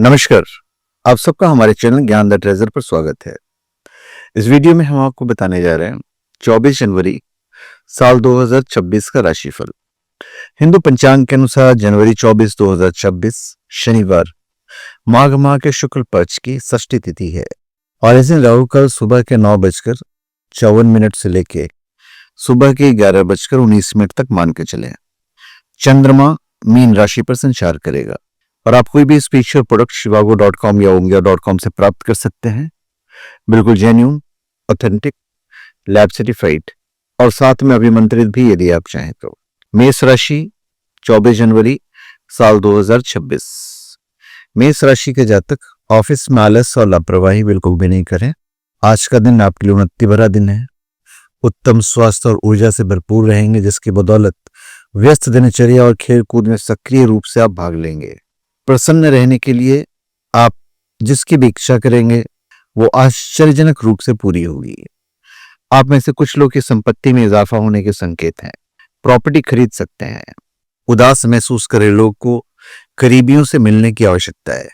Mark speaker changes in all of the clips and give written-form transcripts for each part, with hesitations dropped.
Speaker 1: नमस्कार। आप सबका हमारे चैनल ज्ञान द ट्रेजर पर स्वागत है। इस वीडियो में हम आपको बताने जा रहे हैं 24 जनवरी साल 2026 का राशिफल। हिंदू पंचांग के अनुसार जनवरी 24 2026 शनिवार माघ माह के शुक्ल पक्ष की षष्ठी तिथि है और इस दिन राहु काल सुबह के 9:54 से लेके सुबह के 11:19 तक मान के चले। चंद्रमा मीन राशि पर संचार करेगा और आप कोई भी स्पेशल प्रोडक्ट shivago.com या omega.com से प्राप्त कर सकते हैं। बिल्कुल जेन्युइन, ऑथेंटिक, लैब सर्टिफाइड और साथ में अभिमंत्रित भी यदि आप चाहें तो। मेष राशि 24 जनवरी साल 2026। मेष राशि के जातक ऑफिस में आलस और लापरवाही बिल्कुल भी नहीं करें। आज का दिन आपके लिए उन्नति भरा दिन है। उत्तम स्वास्थ्य और ऊर्जा से भरपूर रहेंगे, जिसकी बदौलत व्यस्त दिनचर्या और खेल कूद में सक्रिय रूप से आप भाग लेंगे। प्रसन्न रहने के लिए आप जिसकी भी इच्छा करेंगे वो आश्चर्यजनक रूप से पूरी होगी। आप में से कुछ लोग की संपत्ति में इजाफा होने के संकेत हैं। प्रॉपर्टी खरीद सकते हैं। उदास महसूस करे लोग को करीबियों से मिलने की आवश्यकता है।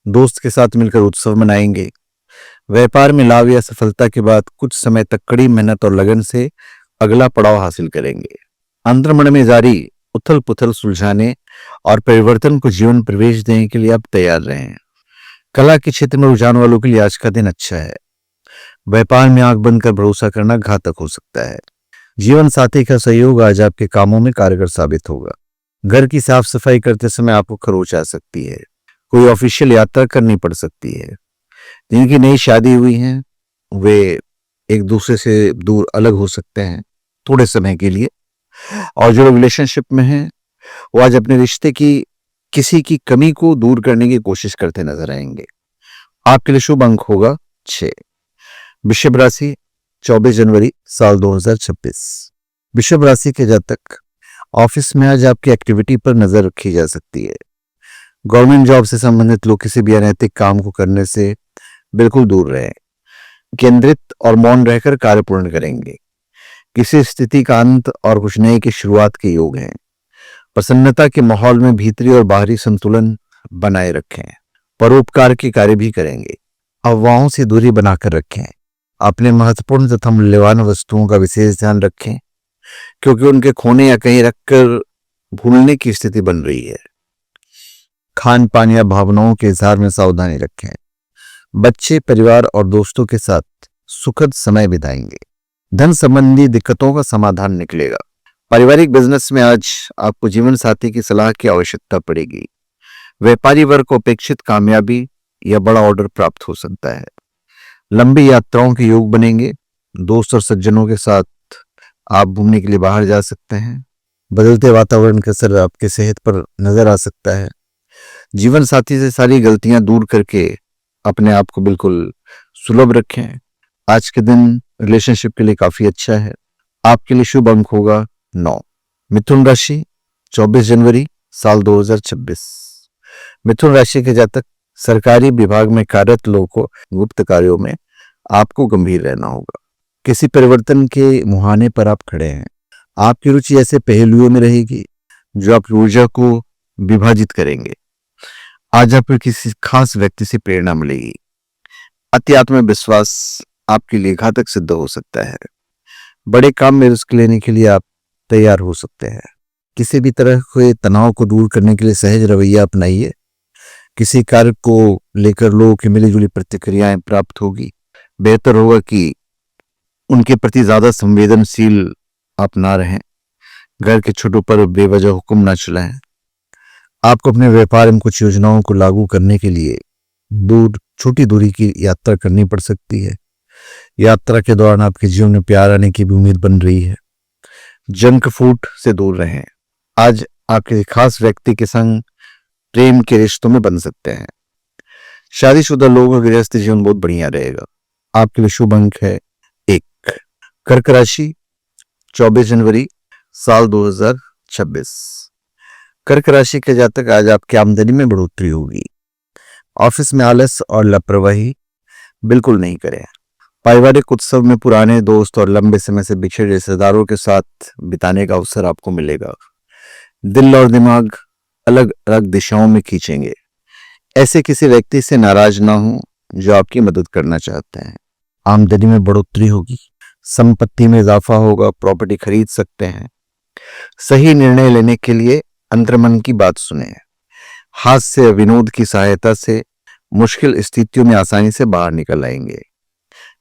Speaker 1: दोस्त के साथ मिलकर उत्सव मनाएंगे। व्यापार में लाभ या सफलता के बाद कुछ समय तक कड़ी मेहनत और लगन से अगला पड़ाव हासिल करेंगे। अंतर्मन में जारी उथल पुथल सुलझाने और परिवर्तन को जीवन प्रवेश देने के लिए आप तैयार रहें। कला के क्षेत्र में रुझान वालों के लिए आज का दिन अच्छा है। व्यापार में आंख बंद कर भरोसा करना घातक हो सकता है। जीवन साथी का सहयोग आज आपके कामों में कारगर साबित होगा। घर की साफ सफाई करते समय आपको खरोच आ सकती है। कोई ऑफिशियल यात्रा करनी पड़ सकती है। जिनकी नई शादी हुई है वे एक दूसरे से दूर अलग हो सकते हैं थोड़े समय के लिए, और जो लोग रिलेशनशिप में हैं वो आज अपने रिश्ते की किसी की कमी को दूर करने की कोशिश करते नजर आएंगे। आपके लिए शुभ अंक होगा 6। वृषभ राशि 24 जनवरी साल 2026। वृषभ राशि के जातक ऑफिस में आज आपकी एक्टिविटी पर नजर रखी जा सकती है। गवर्नमेंट जॉब से संबंधित लोग किसी भी अनैतिक काम को करने से बिल्कुल दूर रहें। केंद्रित और मौन रहकर कार्य पूर्ण करेंगे। किसी स्थिति का अंत और कुछ नए की शुरुआत के योग हैं। प्रसन्नता के माहौल में भीतरी और बाहरी संतुलन बनाए रखें। परोपकार के कार्य भी करेंगे। अफवाहों से दूरी बनाकर रखें। अपने महत्वपूर्ण तथा मूल्यवान वस्तुओं का विशेष ध्यान रखें, क्योंकि उनके खोने या कहीं रखकर भूलने की स्थिति बन रही है। खान पान या भावनाओं के इजहार में सावधानी रखें। बच्चे, परिवार और दोस्तों के साथ सुखद समय बिताएंगे। धन संबंधी दिक्कतों का समाधान निकलेगा। पारिवारिक बिजनेस में आज आपको जीवन साथी की सलाह की आवश्यकता पड़ेगी। व्यापारी वर्ग को अपेक्षित कामयाबी या बड़ा ऑर्डर प्राप्त हो सकता है। लंबी यात्राओं के योग बनेंगे। दोस्त और सज्जनों के साथ आप घूमने के लिए बाहर जा सकते हैं। बदलते वातावरण का असर आपके सेहत पर नजर आ सकता है। जीवन साथी से सारी गलतियां दूर करके अपने आप को बिल्कुल सुलभ रखें। आज के दिन रिलेशनशिप के लिए काफी अच्छा है। आपके लिए शुभ अंक होगा 9। मिथुन राशि 24 जनवरी साल 2026। मिथुन राशि के जातक सरकारी विभाग में कार्यरत लोगों को गुप्त कार्यों में आपको गंभीर रहना होगा। किसी परिवर्तन के मुहाने पर आप खड़े हैं। आपकी रुचि ऐसे पहलुओं में रहेगी जो आपकी ऊर्जा को विभाजित करेंगे। आज आपको किसी खास व्यक्ति से प्रेरणा मिलेगी। अति आत्मविश्वास आपके लिए घातक सिद्ध हो सकता है। बड़े काम में रिस्क लेने के लिए आप तैयार हो सकते हैं। किसी भी तरह के तनाव को दूर करने के लिए सहज रवैया अपनाइए। किसी कार्य को लेकर लोगों की मिलीजुली प्रतिक्रियाएं प्राप्त होगी। बेहतर होगा कि उनके प्रति ज्यादा संवेदनशील आप ना रहें। घर के छोटों पर बेवजह हुक्म ना चलाएं। आपको अपने व्यापार में कुछ योजनाओं को लागू करने के लिए छोटी दूरी की यात्रा करनी पड़ सकती है। यात्रा के दौरान आपके जीवन में प्यार आने की भी उम्मीद बन रही है। जंक फूड से दूर रहें। आज आप किसी खास व्यक्ति के संग प्रेम के रिश्तों में बन सकते हैं। शादीशुदा लोगों का गृहस्थ जीवन बहुत बढ़िया रहेगा। आपके लिए शुभ अंक है 1। कर्क राशि 24 जनवरी साल 2026। कर्क राशि के जातक आज आपकी आमदनी में बढ़ोतरी होगी। ऑफिस में आलस और लापरवाही बिल्कुल नहीं करें। पारिवारिक उत्सव में पुराने दोस्त और लंबे समय से बिछड़े रिश्तेदारों के साथ बिताने का अवसर आपको मिलेगा। दिल और दिमाग अलग अलग दिशाओं में खींचेंगे। ऐसे किसी व्यक्ति से नाराज ना हो जो आपकी मदद करना चाहते हैं। आमदनी में बढ़ोतरी होगी, संपत्ति में इजाफा होगा, प्रॉपर्टी खरीद सकते हैं। सही निर्णय लेने के लिए अंतर्मन की बात सुने। हास्य विनोद की सहायता से मुश्किल स्थितियों में आसानी से बाहर निकल आएंगे।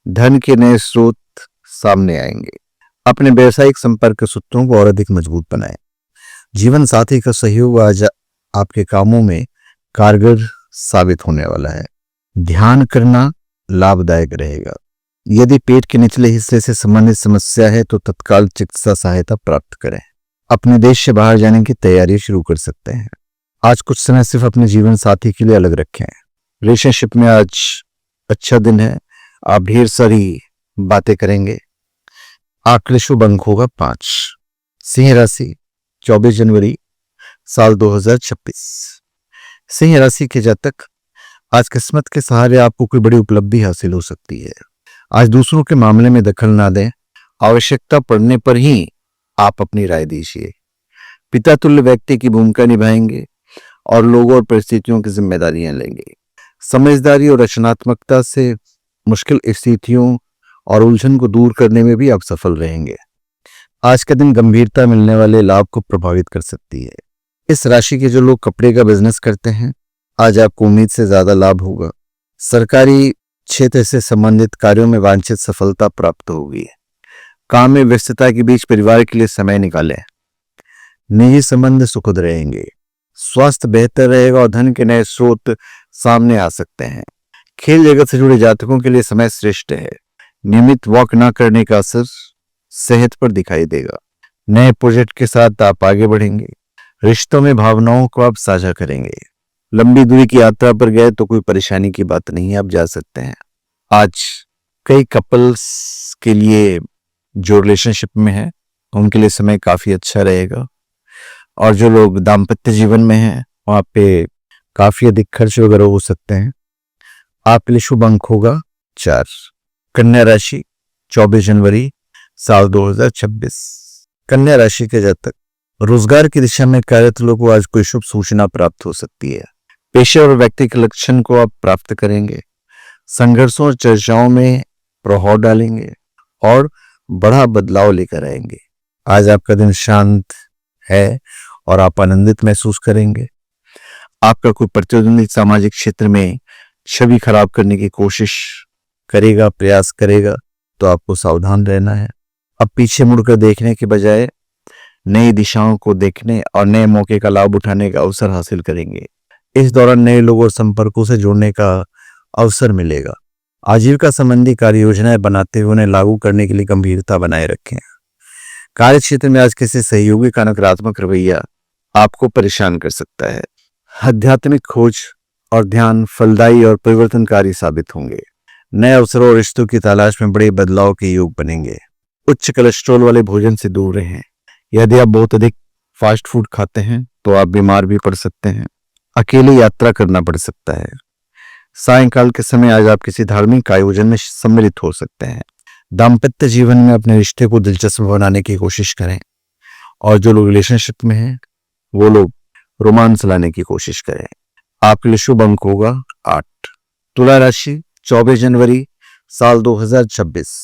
Speaker 1: धन के नए स्रोत सामने आएंगे। अपने व्यावसायिक संपर्क सूत्रों को और अधिक मजबूत बनाएं। जीवन साथी का सहयोग आज आपके कामों में कारगर साबित होने वाला है। ध्यान करना लाभदायक रहेगा। यदि पेट के निचले हिस्से से संबंधित समस्या है तो तत्काल चिकित्सा सहायता प्राप्त करें। अपने देश से बाहर जाने की तैयारी शुरू कर सकते हैं। आज कुछ समय सिर्फ अपने जीवन साथी के लिए अलग रखें। रिलेशनशिप में आज अच्छा दिन है। आप ढेर सारी बातें करेंगे। आपके लिए शुभ अंक होगा 5। सिंह राशि 24 जनवरी साल 2026। सिंह राशि के जातक, आज किस्मत के सहारे आपको कोई बड़ी उपलब्धि हासिल हो सकती है। आज दूसरों के मामले में दखल ना दें। आवश्यकता पड़ने पर ही आप अपनी राय दीजिए। पिता तुल्य व्यक्ति की भूमिका निभाएंगे और लोगों और परिस्थितियों की जिम्मेदारियां लेंगे। समझदारी और रचनात्मकता से मुश्किल स्थितियों और उलझन को दूर करने में भी आप सफल रहेंगे। आज का दिन गंभीरता मिलने वाले लाभ को प्रभावित कर सकती है। इस राशि के जो लोग कपड़े का बिजनेस करते हैं, आज आपको उम्मीद से ज्यादा लाभ होगा। सरकारी क्षेत्र से संबंधित कार्यों में वांछित सफलता प्राप्त होगी। काम में व्यस्तता के बीच परिवार के लिए समय निकालें। निजी संबंध सुखद रहेंगे। स्वास्थ्य बेहतर रहेगा और धन के नए स्रोत सामने आ सकते हैं। खेल जगत से जुड़े जातकों के लिए समय श्रेष्ठ है। नियमित वॉक न करने का असर सेहत पर दिखाई देगा। नए प्रोजेक्ट के साथ आप आगे बढ़ेंगे। रिश्तों में भावनाओं को आप साझा करेंगे। लंबी दूरी की यात्रा पर गए तो कोई परेशानी की बात नहीं, आप जा सकते हैं। आज कई कपल्स के लिए जो रिलेशनशिप में है उनके लिए समय काफी अच्छा रहेगा और जो लोग दाम्पत्य जीवन में हैं वहां पे काफी अधिक खर्च वगैरह हो सकते हैं। आपके लिए शुभ अंक होगा 4। कन्या राशि 24 जनवरी साल 2026। कन्या राशि के जातक, रोजगार की दिशा में कार्यरत लोगों को आज कोई शुभ सूचना प्राप्त हो सकती है। पेशे और व्यक्तिगत लक्षण को आप प्राप्त करेंगे। संघर्षों और चर्चाओं में प्रभाव डालेंगे और बड़ा बदलाव लेकर आएंगे। आज आपका दिन शांत है और आप आनंदित महसूस करेंगे। आपका कोई प्रतिद्वंदी सामाजिक क्षेत्र में छवि खराब करने की कोशिश करेगा, प्रयास करेगा, तो आपको सावधान रहना है। अब पीछे मुड़कर देखने के बजाय नई दिशाओं को देखने और नए मौके का लाभ उठाने का अवसर हासिल करेंगे। इस दौरान नए लोगों और संपर्कों से जुड़ने का अवसर मिलेगा। आजीविका संबंधी कार्य योजनाएं बनाते हुए उन्हें लागू करने के लिए गंभीरता बनाए रखें। कार्य क्षेत्र में आज किसी सहयोगी का नकारात्मक रवैया आपको परेशान कर सकता है। आध्यात्मिक खोज और ध्यान फलदायी और परिवर्तनकारी साबित होंगे। नए अवसरों और रिश्तों की तलाश में बड़े बदलाव के योग बनेंगे। उच्च कोलेस्ट्रॉल वाले भोजन से दूर रहें। यदि आप बहुत अधिक फास्ट फूड खाते हैं तो आप बीमार भी पड़ सकते हैं। अकेले यात्रा करना पड़ सकता है। सायंकाल के समय आज आप किसी धार्मिक आयोजन में सम्मिलित हो सकते हैं। दाम्पत्य जीवन में अपने रिश्ते को दिलचस्प बनाने की कोशिश करें और जो लोग रिलेशनशिप में हैं वो लोग रोमांस लाने की कोशिश करें। आपके लिए शुभ अंक होगा 8। तुला राशि 24 जनवरी साल 2026।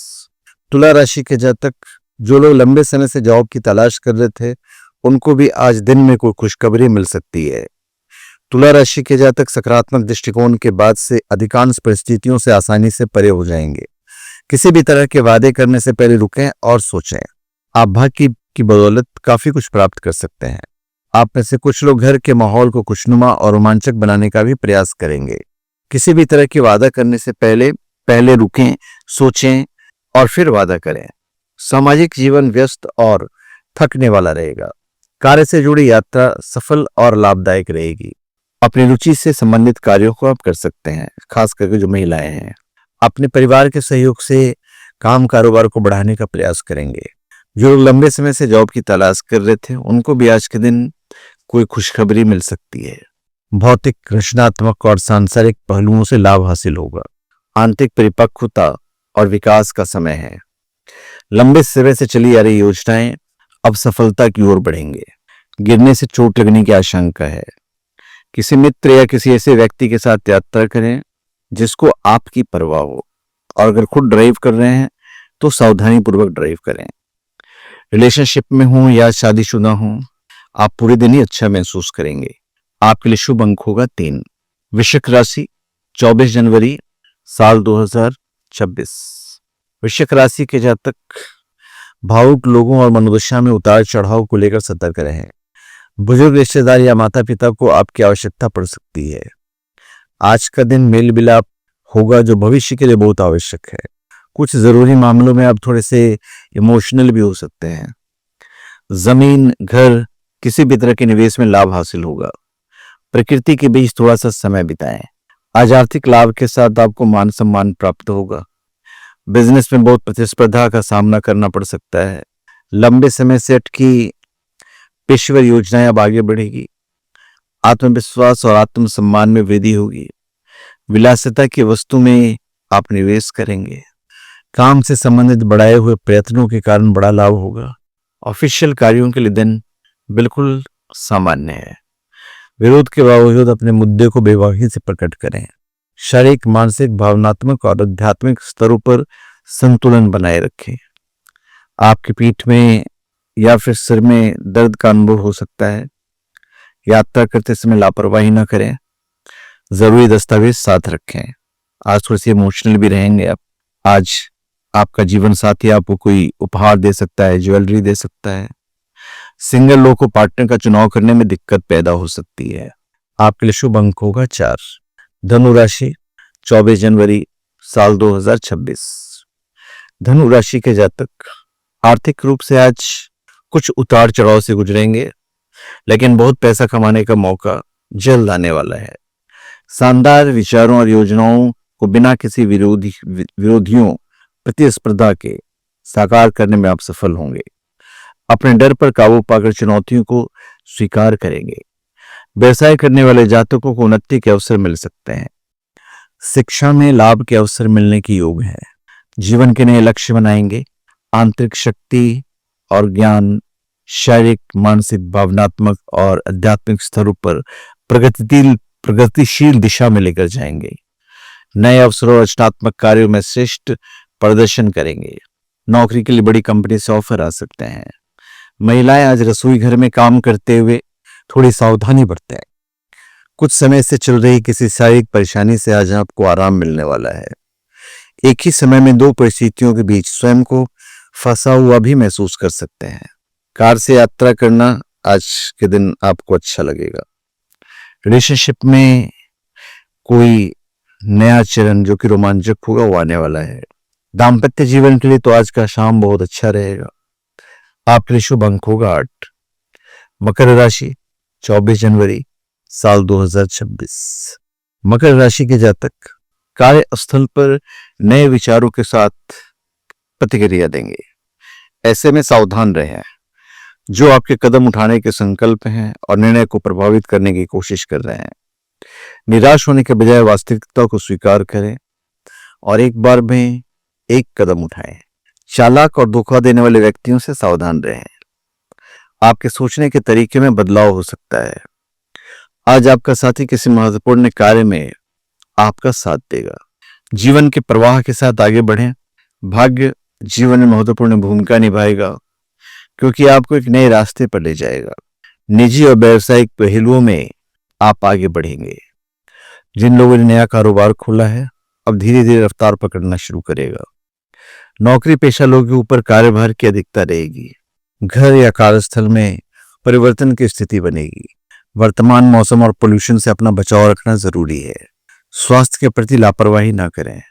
Speaker 1: तुला राशि के जातक, जो लोग लंबे समय से जॉब की तलाश कर रहे थे उनको भी आज दिन में कोई खुशखबरी मिल सकती है। तुला राशि के जातक सकारात्मक दृष्टिकोण के बाद से अधिकांश परिस्थितियों से आसानी से परे हो जाएंगे। किसी भी तरह के वादे करने से पहले रुकें और सोचें। आप भाग्य की बदौलत काफी कुछ प्राप्त कर सकते हैं। आप में से कुछ लोग घर के माहौल को खुशनुमा और रोमांचक बनाने का भी प्रयास करेंगे। किसी भी तरह की वादा करने से पहले रुकें, सोचें और फिर वादा करें। सामाजिक जीवन व्यस्त और थकने वाला रहेगा। कार्य से जुड़ी यात्रा सफल और लाभदायक रहेगी। अपनी रुचि से संबंधित कार्यों को आप कर सकते हैं, खास करके जो महिलाएं हैं। अपने परिवार के सहयोग से काम कारोबार को बढ़ाने का प्रयास करेंगे। जो लोग लंबे समय से जॉब की तलाश कर रहे थे उनको भी आज के दिन कोई खुशखबरी मिल सकती है। भौतिक, रचनात्मक और सांसारिक पहलुओं से लाभ हासिल होगा। आंतरिक परिपक्वता और विकास का समय है। लंबे समय से चली आ रही योजनाएं अब सफलता की ओर बढ़ेंगे। गिरने से चोट लगने की आशंका है। किसी मित्र या किसी ऐसे व्यक्ति के साथ यात्रा करें जिसको आपकी परवाह हो, और अगर खुद ड्राइव कर रहे हैं तो सावधानी पूर्वक ड्राइव करें। रिलेशनशिप में हो या शादीशुदा हो, आप पूरे दिन ही अच्छा महसूस करेंगे। आपके लिए शुभ अंक होगा 3। वृश्चिक राशि 24 जनवरी साल 2026। वृश्चिक राशि के जातक भावुक लोगों और मनोदशा में उतार चढ़ाव को लेकर सतर्क रहें। बुजुर्ग रिश्तेदार या माता पिता को आपकी आवश्यकता पड़ सकती है। आज का दिन मेल मिलाप होगा जो भविष्य के लिए बहुत आवश्यक है। कुछ जरूरी मामलों में आप थोड़े से इमोशनल भी हो सकते हैं। जमीन, घर, किसी भी तरह के निवेश में लाभ हासिल होगा। प्रकृति के बीच थोड़ा सा समय बिताएं। आज आर्थिक लाभ के साथ आपको मान सम्मान प्राप्त होगा। बिजनेस में बहुत प्रतिस्पर्धा का सामना करना पड़ सकता है। लंबे समय से अटकी पेशेवर योजनाएं अब आगे बढ़ेगी। आत्मविश्वास और आत्मसम्मान में वृद्धि होगी। विलासिता की वस्तु में आप निवेश करेंगे। काम से संबंधित बढ़ाए हुए प्रयत्नों के कारण बड़ा लाभ होगा। ऑफिशियल कार्यों के लिए दिन बिल्कुल सामान्य है। विरोध के बावजूद अपने मुद्दे को बेबाकी से प्रकट करें। शारीरिक, मानसिक, भावनात्मक और आध्यात्मिक स्तरों पर संतुलन बनाए रखें। आपकी पीठ में या फिर सिर में दर्द का अनुभव हो सकता है। यात्रा करते समय लापरवाही न करें। जरूरी दस्तावेज साथ रखें। आज थोड़े से इमोशनल भी रहेंगे आप। आज आपका जीवन साथी आपको कोई उपहार दे सकता है, ज्वेलरी दे सकता है। सिंगल लोग को पार्टनर का चुनाव करने में दिक्कत पैदा हो सकती है। आपके लिए शुभ अंक होगा 4। धनु राशि 24 जनवरी साल 2026। धनु राशि के जातक आर्थिक रूप से आज कुछ उतार चढ़ाव से गुजरेंगे, लेकिन बहुत पैसा कमाने का मौका जल्द आने वाला है। शानदार विचारों और योजनाओं को बिना किसी विरोधियों प्रतिस्पर्धा के साकार करने में आप सफल होंगे। अपने डर पर काबू पाकर चुनौतियों को स्वीकार करेंगे। व्यवसाय करने वाले जातकों को उन्नति के अवसर मिल सकते हैं। शिक्षा में लाभ के अवसर मिलने की योग है। जीवन के नए लक्ष्य बनाएंगे। आंतरिक शक्ति और ज्ञान शारीरिक, मानसिक, भावनात्मक और आध्यात्मिक स्तरों पर प्रगतिशील दिशा में लेकर जाएंगे। नए अवसरों और रचनात्मक कार्यों में श्रेष्ठ प्रदर्शन करेंगे। नौकरी के लिए बड़ी कंपनी से ऑफर आ सकते हैं। महिलाएं आज रसोई घर में काम करते हुए थोड़ी सावधानी बरतें। कुछ समय से चल रही किसी शारीरिक परेशानी से आज आपको आराम मिलने वाला है। एक ही समय में दो परिस्थितियों के बीच स्वयं को फंसा हुआ भी महसूस कर सकते हैं। कार से यात्रा करना आज के दिन आपको अच्छा लगेगा। रिलेशनशिप में कोई नया चरण जो कि रोमांचक होगा वो आने वाला है। दाम्पत्य जीवन के लिए तो आज का शाम बहुत अच्छा रहेगा। आपके लिए शुभ अंक होगा 8। मकर राशि 24 जनवरी साल 2026। मकर राशि के जातक कार्यस्थल पर नए विचारों के साथ प्रतिक्रिया देंगे। ऐसे में सावधान रहें। जो आपके कदम उठाने के संकल्प हैं और निर्णय को प्रभावित करने की कोशिश कर रहे हैं। निराश होने के बजाय वास्तविकता को स्वीकार करें और एक बार में एक कदम उठाएं। चालाक और धोखा देने वाले व्यक्तियों से सावधान रहें। आपके सोचने के तरीके में बदलाव हो सकता है। आज आपका साथी किसी महत्वपूर्ण कार्य में आपका साथ देगा। जीवन के प्रवाह के साथ आगे बढ़ें। भाग्य जीवन में महत्वपूर्ण भूमिका निभाएगा क्योंकि आपको एक नए रास्ते पर ले जाएगा। निजी और व्यावसायिक पहलुओं में आप आगे बढ़ेंगे। जिन लोगों ने नया कारोबार खोला है अब धीरे धीरे रफ्तार पकड़ना शुरू करेगा। नौकरी पेशा लोगों के ऊपर कार्यभार की अधिकता रहेगी। घर या कार्यस्थल में परिवर्तन की स्थिति बनेगी। वर्तमान मौसम और पोल्यूशन से अपना बचाव रखना जरूरी है। स्वास्थ्य के प्रति लापरवाही ना करें।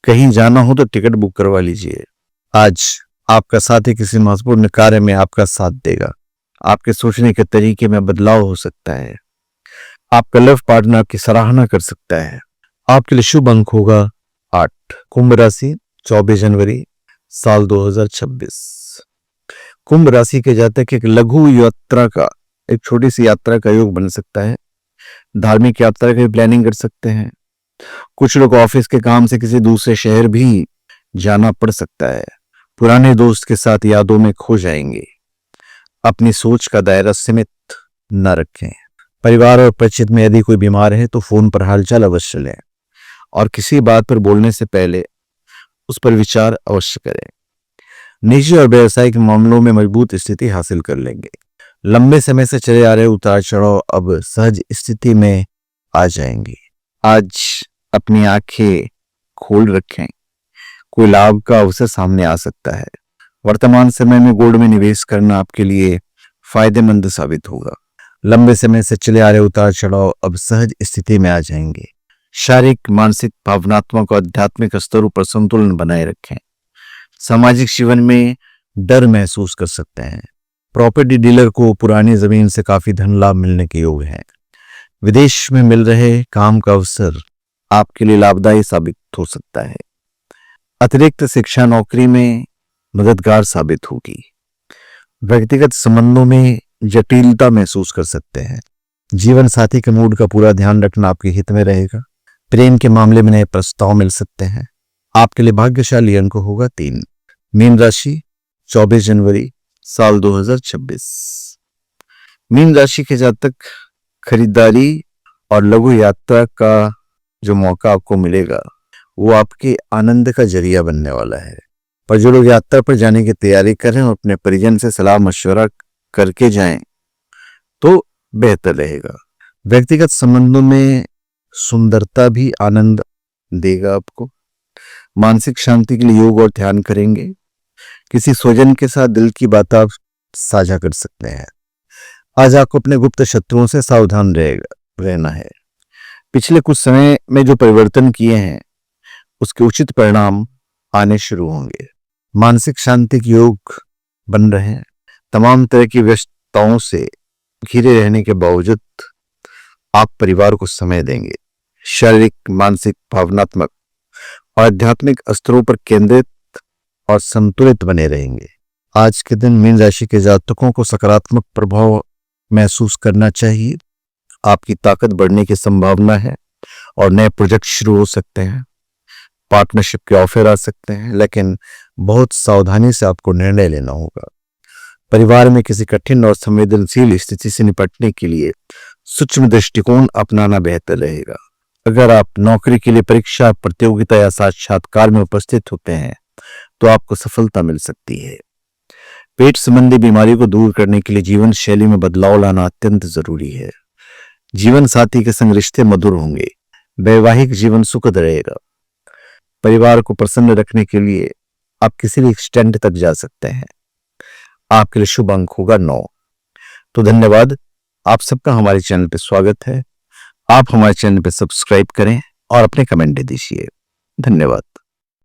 Speaker 1: कहीं जाना हो तो टिकट बुक करवा लीजिए। आज आपका साथी किसी महत्वपूर्ण कार्य में आपका साथ देगा। आपके सोचने के तरीके में बदलाव हो सकता है। आपका लव पार्टनर आपकी सराहना कर सकता है। आपके लिए शुभ अंक होगा 8। कुंभ राशि 24 जनवरी साल 2026। कुंभ राशि के जातक एक लघु यात्रा का, एक छोटी सी यात्रा का योग बन सकता है। धार्मिक यात्रा की प्लानिंग कर सकते हैं। कुछ लोग ऑफिस के काम से किसी दूसरे शहर भी जाना पड़ सकता है। पुराने दोस्त के साथ यादों में खो जाएंगे। अपनी सोच का दायरा सीमित न रखें। परिवार और परिचित में यदि कोई बीमार है तो फोन पर हालचाल अवश्य लें और किसी बात पर बोलने से पहले उस पर विचार अवश्य करें। निजी और व्यावसायिक मामलों में मजबूत स्थिति हासिल कर लेंगे। लंबे समय से चले आ रहे उतार चढ़ाव अब सहज स्थिति में आ जाएंगे। आज अपनी आंखें खोल रखें, कोई लाभ का अवसर सामने आ सकता है। वर्तमान समय में गोल्ड में निवेश करना आपके लिए फायदेमंद साबित होगा। लंबे समय से चले आ रहे उतार चढ़ाव अब सहज स्थिति में आ जाएंगे। शारीरिक, मानसिक, भावनात्मक और आध्यात्मिक स्तरों पर संतुलन बनाए रखें। सामाजिक जीवन में डर महसूस कर सकते हैं। प्रॉपर्टी डीलर को पुरानी जमीन से काफी धन लाभ मिलने के योग हैं। विदेश में मिल रहे काम का अवसर आपके लिए लाभदायी साबित हो सकता है। अतिरिक्त शिक्षा नौकरी में मददगार साबित होगी। व्यक्तिगत संबंधों में जटिलता महसूस कर सकते हैं। जीवन साथी के मूड का पूरा ध्यान रखना आपके हित में रहेगा। प्रेम के मामले में नए प्रस्ताव मिल सकते हैं। आपके लिए भाग्यशाली अंक होगा 3। मीन राशि 24 जनवरी साल 2026। मीन राशि के जातक खरीदारी और लघु यात्रा का जो मौका आपको मिलेगा वो आपके आनंद का जरिया बनने वाला है। पर जो लोग यात्रा पर जाने की तैयारी करें और अपने परिजन से सलाह मशवरा करके जाएं तो बेहतर रहेगा। व्यक्तिगत संबंधों में सुंदरता भी आनंद देगा आपको। मानसिक शांति के लिए योग और ध्यान करेंगे। किसी स्वजन के साथ दिल की बात आप साझा कर सकते हैं। आज आपको अपने गुप्त शत्रुओं से सावधान रहना है। पिछले कुछ समय में जो परिवर्तन किए हैं उसके उचित परिणाम आने शुरू होंगे। मानसिक शांति के योग बन रहे हैं। तमाम तरह की व्यस्तताओं से घिरे रहने के बावजूद आप परिवार को समय देंगे। शारीरिक, मानसिक, भावनात्मक और आध्यात्मिक स्तरों पर केंद्रित और संतुलित बने रहेंगे। आज के दिन मीन राशि के जातकों को सकारात्मक प्रभाव महसूस करना चाहिए। आपकी ताकत बढ़ने की संभावना है और नए प्रोजेक्ट शुरू हो सकते हैं। पार्टनरशिप के ऑफर आ सकते हैं, लेकिन बहुत सावधानी से आपको निर्णय लेना होगा। परिवार में किसी कठिन और संवेदनशील स्थिति से निपटने के लिए सूक्ष्म दृष्टिकोण अपनाना बेहतर रहेगा। अगर आप नौकरी के लिए परीक्षा, प्रतियोगिता या साक्षात्कार में उपस्थित होते हैं तो आपको सफलता मिल सकती है। पेट संबंधी बीमारी को दूर करने के लिए जीवन शैली में बदलाव लाना अत्यंत जरूरी है। जीवन साथी के संग रिश्ते मधुर होंगे। वैवाहिक जीवन सुखद रहेगा। परिवार को प्रसन्न रखने के लिए आप किसी भी एक्सटेंड तक जा सकते हैं। आपके लिए शुभ अंक होगा 9। तो धन्यवाद। आप सबका हमारे चैनल पे स्वागत है। आप हमारे चैनल पे सब्सक्राइब करें और अपने कमेंट दीजिए। धन्यवाद।